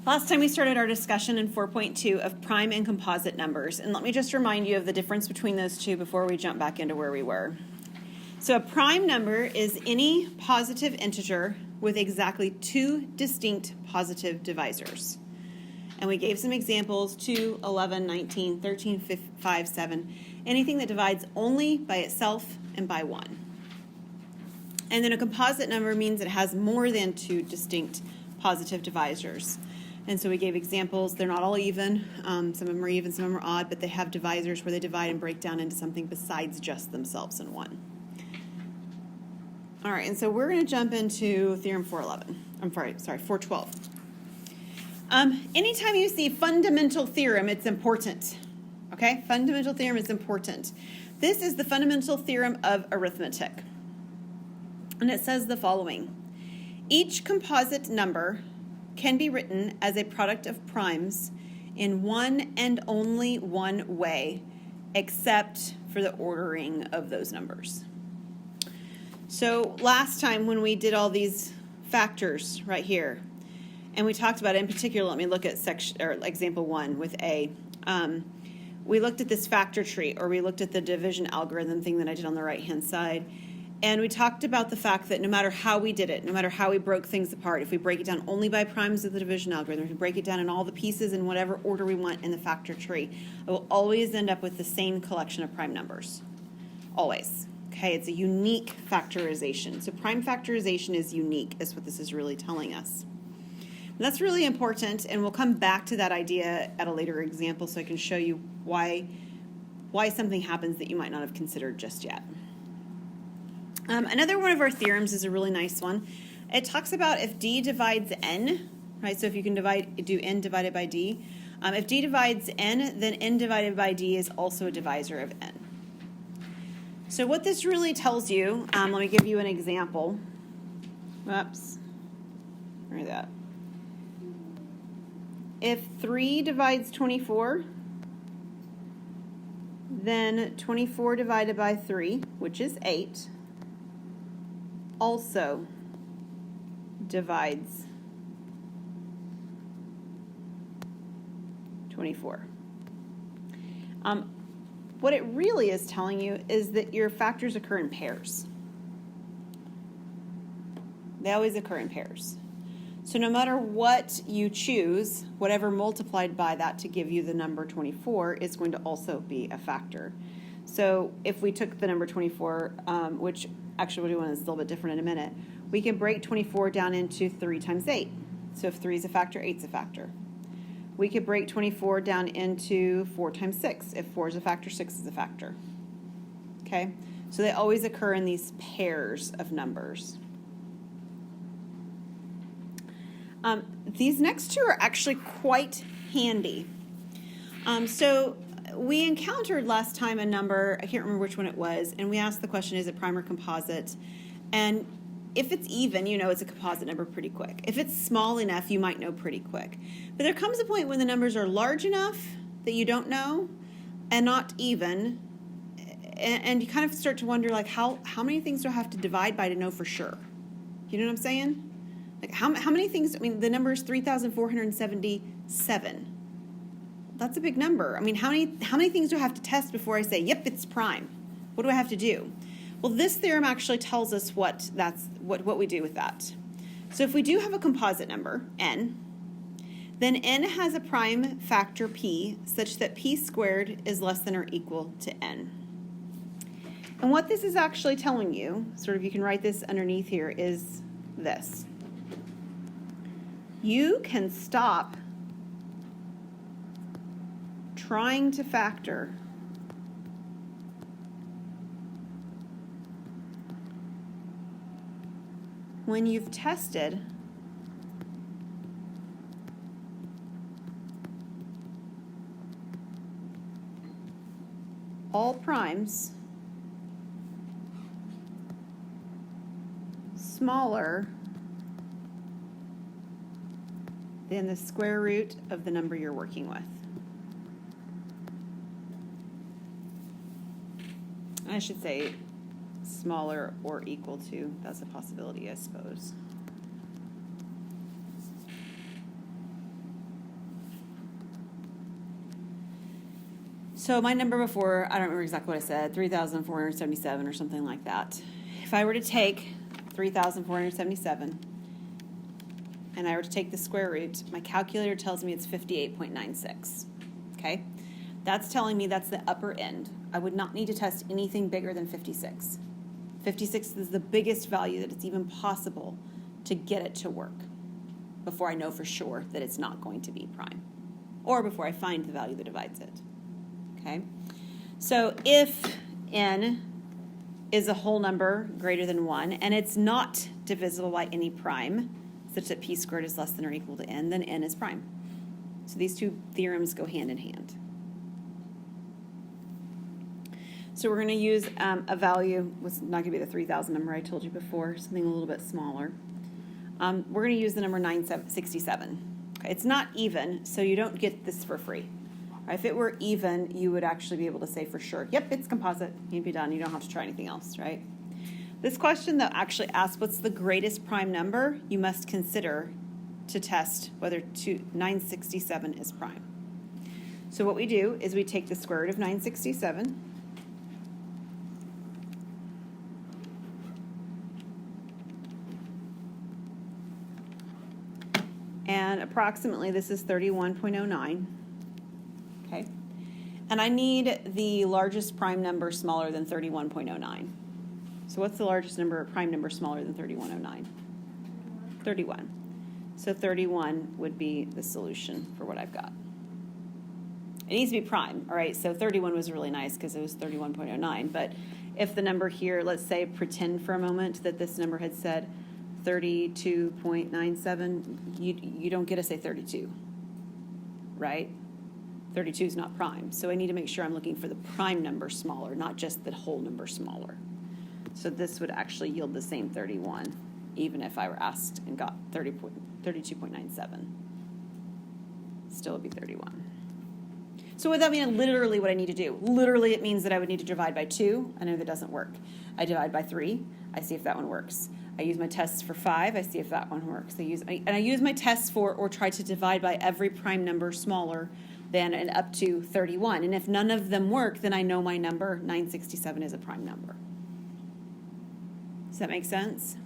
Last time we started our discussion in 4.2 of prime and composite numbers, and let me just remind you of the difference between those two before we jump back into where we were. So a prime number is any positive integer with exactly two distinct positive divisors. And we gave some examples, 2, 11, 19, 13, 5, 7, anything that divides only by itself and by 1. And then a composite number means it has more than two distinct positive divisors. And so we gave examples. They're not all even. Some of them are even, some of them are odd, but they have divisors where they divide and break down into something besides just themselves in 1. All right, and so we're going to jump into Theorem 411. I'm sorry, 412. Anytime you see fundamental theorem, it's important. Okay, fundamental theorem is important. This is the fundamental theorem of arithmetic. And it says the following. Each composite number can be written as a product of primes in one and only one way, except for the ordering of those numbers. So last time when we did all these factors right here, and we talked about it in particular, let me look at example 1 with A. We looked at this factor tree, or we looked at the division algorithm thing that I did on the right-hand side. And we talked about the fact that no matter how we did it, no matter how we broke things apart, if we break it down only by primes of the division algorithm, if we break it down in all the pieces in whatever order we want in the factor tree, it will always end up with the same collection of prime numbers. Always. Okay, it's a unique factorization. So prime factorization is unique, is what this is really telling us. And that's really important, and we'll come back to that idea at a later example so I can show you why something happens that you might not have considered just yet. Another one of our theorems is a really nice one. It talks about if D divides N, right? So if you can do N divided by D. If D divides N, then N divided by D is also a divisor of N. So what this really tells you, let me give you an example. Oops, where is that? If 3 divides 24, then 24 divided by 3, which is 8, also divides 24. What it really is telling you is that your factors occur in pairs. They always occur in pairs. So no matter what you choose, whatever multiplied by that to give you the number 24 is going to also be a factor. So if we took the number 24, which actually we'll do one that's a little bit different in a minute, we can break 24 down into 3 times 8. So if 3 is a factor, 8 is a factor. We could break 24 down into 4 times 6. If 4 is a factor, 6 is a factor. Okay? So they always occur in these pairs of numbers. These next two are actually quite handy. So we encountered last time a number, I can't remember which one it was, and we asked the question, is it prime or composite? And if it's even, you know it's a composite number pretty quick. If it's small enough, you might know pretty quick. But there comes a point when the numbers are large enough that you don't know and not even, and you kind of start to wonder, like, how many things do I have to divide by to know for sure? You know what I'm saying? Like, how many things, I mean, the number is 3,477. That's a big number. I mean, how many things do I have to test before I say, yep, it's prime? What do I have to do? Well, this theorem actually tells us what we do with that. So if we do have a composite number, n, then n has a prime factor p such that p squared is less than or equal to n. And what this is actually telling you, sort of you can write this underneath here, is this. You can stop trying to factor when you've tested all primes smaller than the square root of the number you're working with. I should say smaller or equal to. That's a possibility, I suppose. So my number before, I don't remember exactly what I said, 3,477 or something like that. If I were to take 3,477 and I were to take the square root, my calculator tells me it's 58.96, okay? That's telling me that's the upper end. I would not need to test anything bigger than 56. 56 is the biggest value that it's even possible to get it to work before I know for sure that it's not going to be prime, or before I find the value that divides it, okay? So if n is a whole number greater than 1, and it's not divisible by any prime, such that p squared is less than or equal to n, then n is prime. So these two theorems go hand in hand. So we're going to use a value, was not going to be the 3,000 number I told you before, something a little bit smaller. We're going to use the number 967. Okay, it's not even, so you don't get this for free. Right, if it were even, you would actually be able to say for sure, yep, it's composite. You'd be done. You don't have to try anything else, right? This question, though, actually asks what's the greatest prime number you must consider to test whether 967 is prime. So what we do is we take the square root of 967, and approximately this is 31.09, okay? And I need the largest prime number smaller than 31.09. So what's the largest prime number smaller than 31.09? 31. So 31 would be the solution for what I've got. It needs to be prime, all right? So 31 was really nice because it was 31.09, but if the number here, let's say, pretend for a moment that this number had said 32.97, you don't get to say 32, right? 32 is not prime. So I need to make sure I'm looking for the prime number smaller, not just the whole number smaller. So this would actually yield the same 31, even if I were asked and got 32.97. Still would be 31. So would that mean literally what I need to do? Literally it means that I would need to divide by 2. I know that doesn't work. I divide by 3. I see if that one works. I use my tests for 5. I see if that one works. I use my tests for or try to divide by every prime number smaller than and up to 31. And if none of them work, then I know my number, 967, is a prime number. Does that make sense?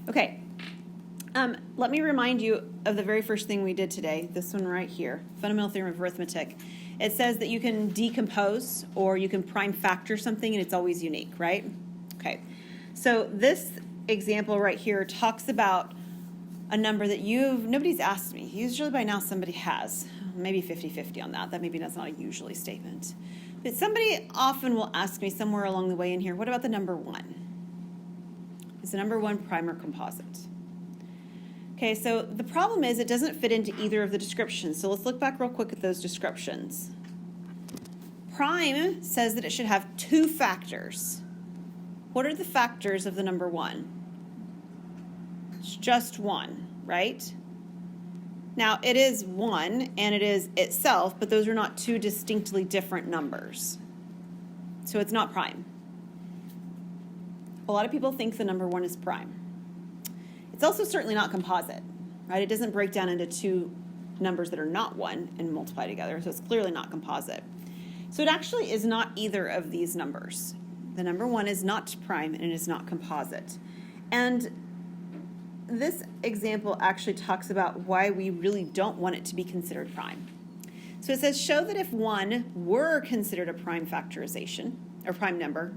Okay. Let me remind you of the very first thing we did today, this one right here, Fundamental Theorem of Arithmetic. It says that you can decompose or you can prime factor something and it's always unique, right? Okay. So this example right here talks about a number that nobody's asked me. Usually by now somebody has. Maybe 50-50 on that. That maybe that's not a usually statement. But somebody often will ask me somewhere along the way in here, what about the number 1? Is the number 1 prime or composite? Okay, so the problem is it doesn't fit into either of the descriptions. So let's look back real quick at those descriptions. Prime says that it should have 2 factors. What are the factors of the number 1? It's just 1, right? Now, it is 1 and it is itself, but those are not 2 distinctly different numbers. So it's not prime. A lot of people think the number 1 is prime. It's also certainly not composite, right? It doesn't break down into 2 numbers that are not 1 and multiply together, so it's clearly not composite. So it actually is not either of these numbers. The number 1 is not prime and it is not composite. And this example actually talks about why we really don't want it to be considered prime. So it says, show that if 1 were considered a prime factorization, or prime number,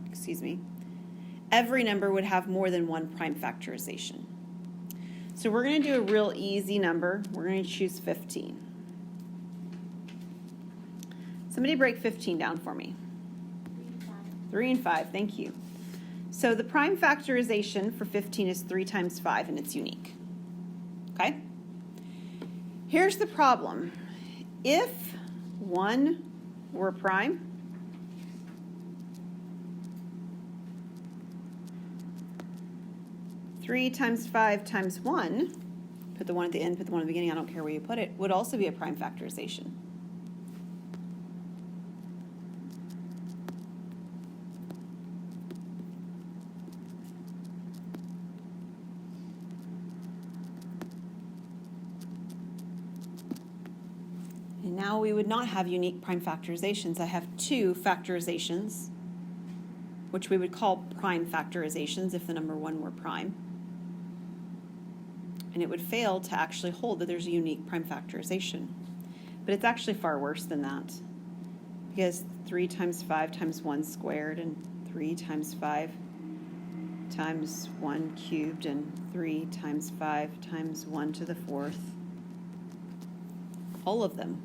every number would have more than 1 prime factorization. So we're going to do a real easy number. We're going to choose 15. Somebody break 15 down for me. 3 and 5, thank you. So the prime factorization for 15 is 3 times 5, and it's unique. Okay? Here's the problem. If 1 were prime, three times 5 times 1, put the 1 at the end, put the 1 at the beginning, I don't care where you put it, would also be a prime factorization. And now we would not have unique prime factorizations. I have two factorizations, which we would call prime factorizations if the number 1 were prime. And it would fail to actually hold that there's a unique prime factorization. But it's actually far worse than that, because 3 times 5 times 1 squared, and 3 times 5 times 1 cubed, and 3 times 5 times 1 to the 4th, all of them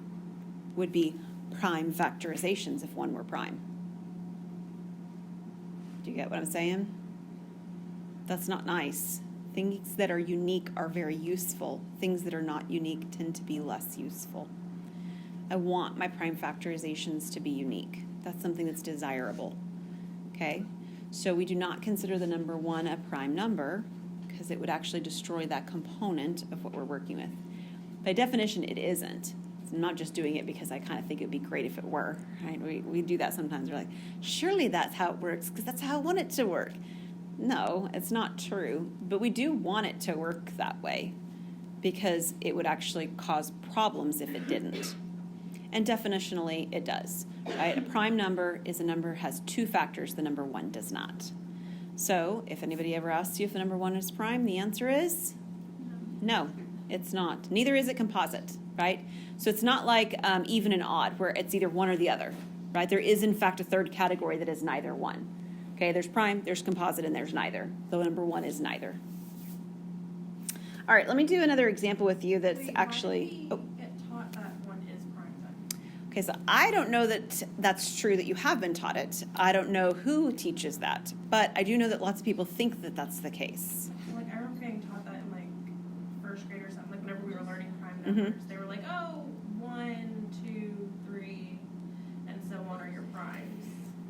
would be prime factorizations if 1 were prime. Do you get what I'm saying? That's not nice. Things that are unique are very useful. Things that are not unique tend to be less useful. I want my prime factorizations to be unique. That's something that's desirable. Okay? So we do not consider the number 1 a prime number because it would actually destroy that component of what we're working with. By definition, it isn't. I'm not just doing it because I kind of think it would be great if it were. Right? We do that sometimes. We're like, surely that's how it works because that's how I want it to work. No, it's not true. But we do want it to work that way because it would actually cause problems if it didn't. And definitionally, it does. Right? A prime number is a number that has 2 factors. The number 1 does not. So if anybody ever asks you if the number 1 is prime, the answer is no, it's not. Neither is it composite, right? So it's not like even and odd where it's either one or the other, right? There is, in fact, a third category that is neither one. Okay, there's prime, there's composite, and there's neither. The number 1 is neither. All right, let me do another example with you that's actually... Why do we get taught that 1 is prime then? Okay, so I don't know that that's true that you have been taught it. I don't know who teaches that, but I do know that lots of people think that that's the case. Like, I remember getting taught that in, like, first grade or something. Like, whenever we were learning prime numbers, they were like, oh, 1, 2, 3, and so on are your primes.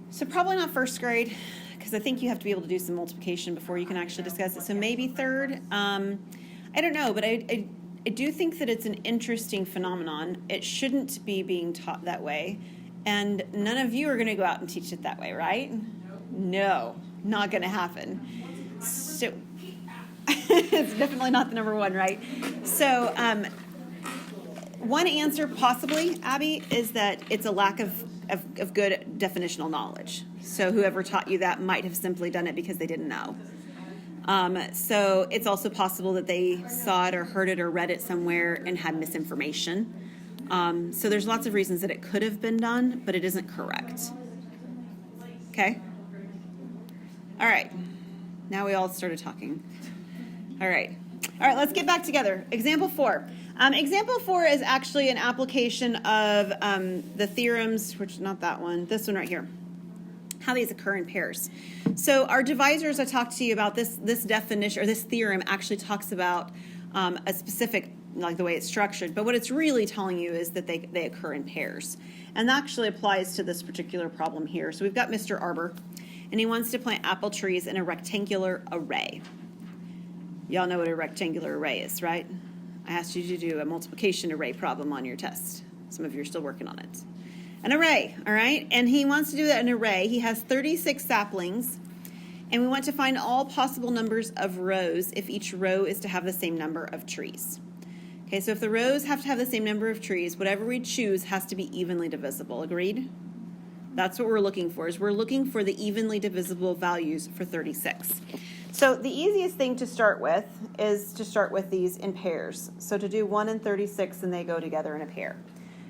So probably not first grade, because I think you have to be able to do some multiplication before you can actually discuss it. So maybe third. I don't know, but I do think that it's an interesting phenomenon. It shouldn't be being taught that way. And none of you are going to go out and teach it that way, right? No, not going to happen. So it's definitely not the number 1, right? So one answer possibly, Abby, is that it's a lack of good definitional knowledge. So whoever taught you that might have simply done it because they didn't know. So it's also possible that they saw it or heard it or read it somewhere and had misinformation. So there's lots of reasons that it could have been done, but it isn't correct. Okay? All right. Now we all started talking. All right. All right, let's get back together. Example 4. Example 4 is actually an application of the theorems, which not that one, this one right here. How these occur in pairs. So our divisors I talked to you about, this definition, or this theorem actually talks about a specific, like the way it's structured, but what it's really telling you is that they occur in pairs. And that actually applies to this particular problem here. So we've got Mr. Arbor, and he wants to plant apple trees in a rectangular array. Y'all know what a rectangular array is, right? I asked you to do a multiplication array problem on your test. Some of you are still working on it. An array, all right? And he wants to do that in an array. He has 36 saplings, and we want to find all possible numbers of rows if each row is to have the same number of trees. Okay, so if the rows have to have the same number of trees, whatever we choose has to be evenly divisible. Agreed? That's what we're looking for, is we're looking for the evenly divisible values for 36. So the easiest thing to start with is to start with these in pairs. So to do 1 and 36, and they go together in a pair.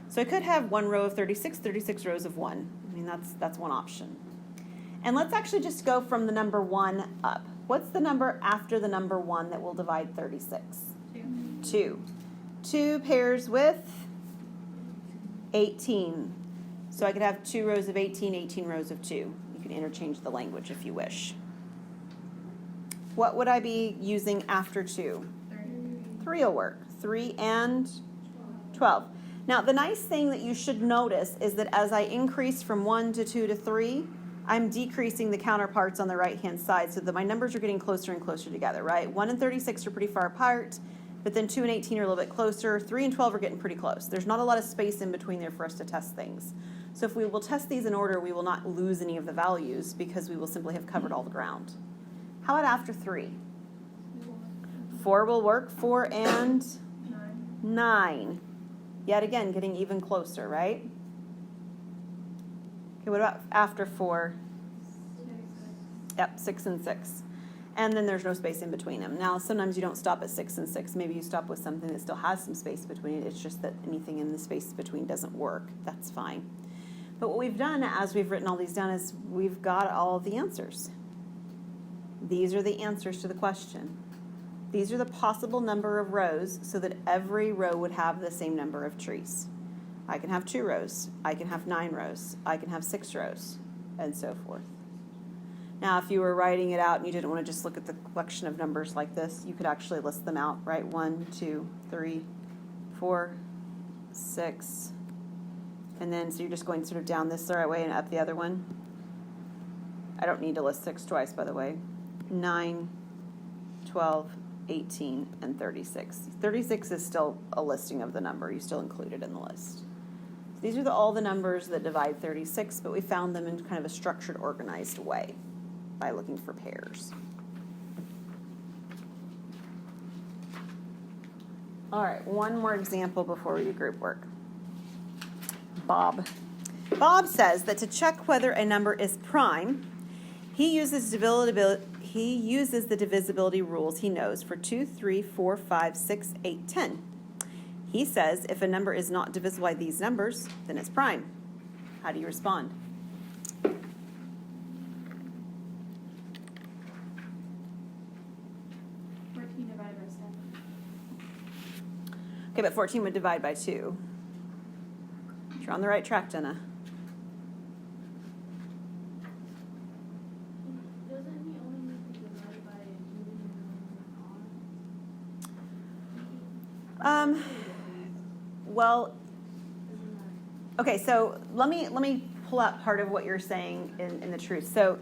So I could have 1 row of 36, 36 rows of 1. I mean, that's one option. And let's actually just go from the number 1 up. What's the number after the number 1 that will divide 36? 2. 2 pairs with 18. So I could have 2 rows of 18, 18 rows of 2. You can interchange the language if you wish. What would I be using after 2? 3 will work. 3 and 12. Now, the nice thing that you should notice is that as I increase from 1 to 2 to 3, I'm decreasing the counterparts on the right-hand side so that my numbers are getting closer and closer together, right? 1 and 36 are pretty far apart, but then 2 and 18 are a little bit closer. 3 and 12 are getting pretty close. There's not a lot of space in between there for us to test things. So if we will test these in order, we will not lose any of the values because we will simply have covered all the ground. How about after 3? 4 will work. 4 and 9. Yet again, getting even closer, right? Okay, what about after 4? Yep, 6 and 6. And then there's no space in between them. Now, sometimes you don't stop at 6 and 6. Maybe you stop with something that still has some space between it. It's just that anything in the space between doesn't work. That's fine. But what we've done as we've written all these down is we've got all the answers. These are the answers to the question. These are the possible number of rows so that every row would have the same number of trees. I can have 2 rows. I can have 9 rows. I can have 6 rows, and so forth. Now, if you were writing it out and you didn't want to just look at the collection of numbers like this, you could actually list them out, right? 1, 2, 3, 4, 6. And then, so you're just going sort of down this the right way and up the other one. I don't need to list 6 twice, by the way. 9, 12, 18, and 36. 36 is still a listing of the number. You still include it in the list. So these are all the numbers that divide 36, but we found them in kind of a structured, organized way by looking for pairs. All right, one more example before we do group work. Bob. Bob says that to check whether a number is prime, he uses the divisibility rules he knows for 2, 3, 4, 5, 6, 8, 10. He says if a number is not divisible by these numbers, then it's prime. How do you respond? 14 divided by 7. Okay, but 14 would divide by 2. You're on the right track, Jenna. Doesn't he only need to divide by even Well, okay, so let me pull out part of what you're saying in the truth. So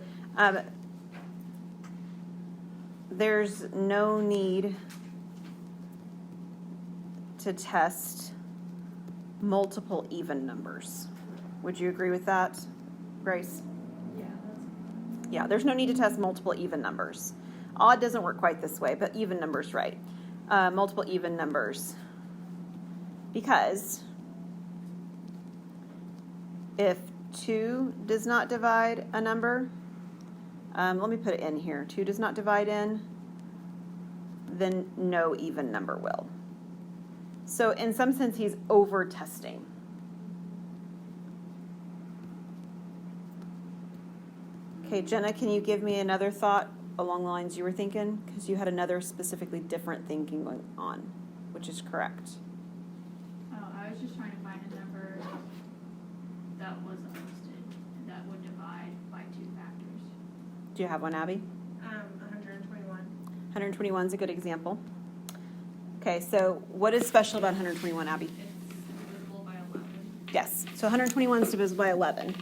there's no need to test multiple even numbers. Would you agree with that, Grace? Yeah, there's no need to test multiple even numbers. Odd doesn't work quite this way, but even numbers, right. Multiple even numbers. Because if 2 does not divide a number, let me put it in here. 2 does not divide in, then no even number will. So in some sense, he's over-testing. Okay, Jenna, can you give me another thought along the lines you were thinking? Because you had another specifically different thinking going on, which is correct. Oh, I was just trying to find a number that was unlisted that would divide by 2 factors. Do you have one, Abby? 121. 121 is a good example. Okay, so what is special about 121, Abby? It's divisible by 11. Yes, so 121 is divisible by 11,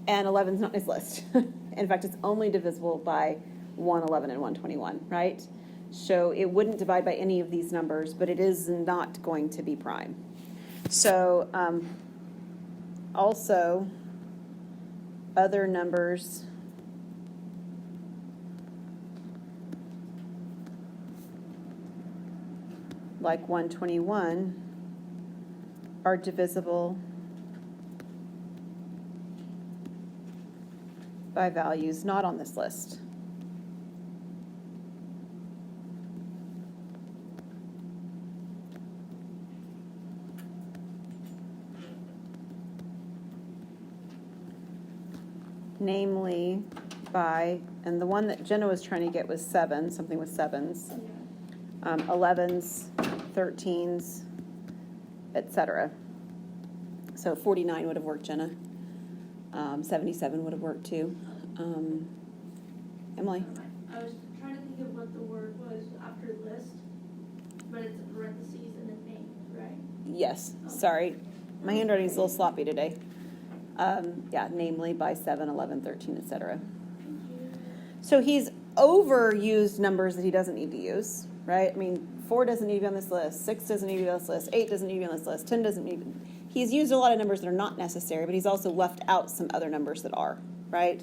and 11 is not in his list. In fact, it's only divisible by 111 and 121, right? So it wouldn't divide by any of these numbers, but it is not going to be prime. So also, other numbers like 121 are divisible by values not on this list. Namely by, and the one that Jenna was trying to get was 7, something with 7s, 11s, 13s, etc. So 49 would have worked, Jenna. 77 would have worked too. Emily? I was trying to think of what the word was after list, but it's parentheses and then name, right? Yes, sorry. My handwriting's a little sloppy today. Yeah, namely by 7, 11, 13, etc. So he's overused numbers that he doesn't need to use, right? I mean, 4 doesn't need to be on this list, 6 doesn't need to be on this list, 8 doesn't need to be on this list, 10 doesn't need. He's used a lot of numbers that are not necessary, but he's also left out some other numbers that are, right?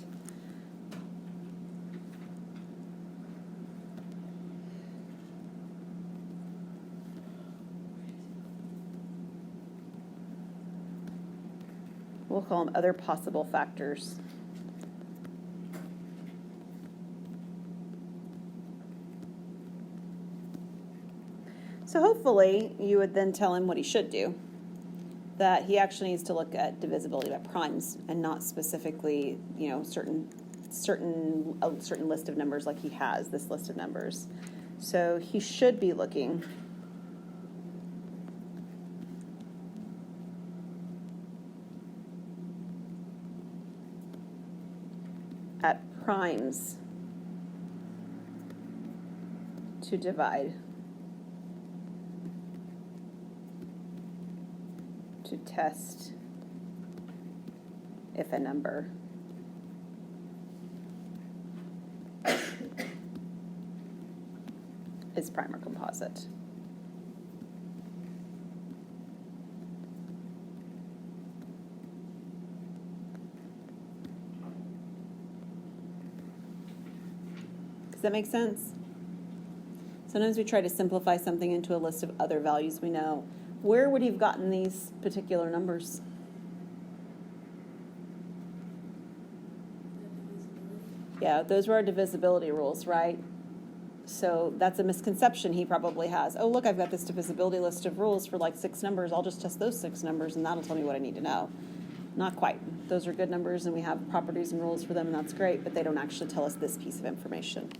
We'll call them other possible factors. So hopefully you would then tell him what he should do, that he actually needs to look at divisibility by primes and not specifically, you know, a certain list of numbers like he has, this list of numbers. So he should be looking at primes to divide, to test if a number is prime or composite. Does that make sense? Sometimes we try to simplify something into a list of other values we know. Where would he have gotten these particular numbers? Yeah, those were our divisibility rules, right? So that's a misconception he probably has. Oh, look, I've got this divisibility list of rules for like 6 numbers. I'll just test those 6 numbers and that'll tell me what I need to know. Not quite. Those are good numbers and we have properties and rules for them and that's great, but they don't actually tell us this piece of information.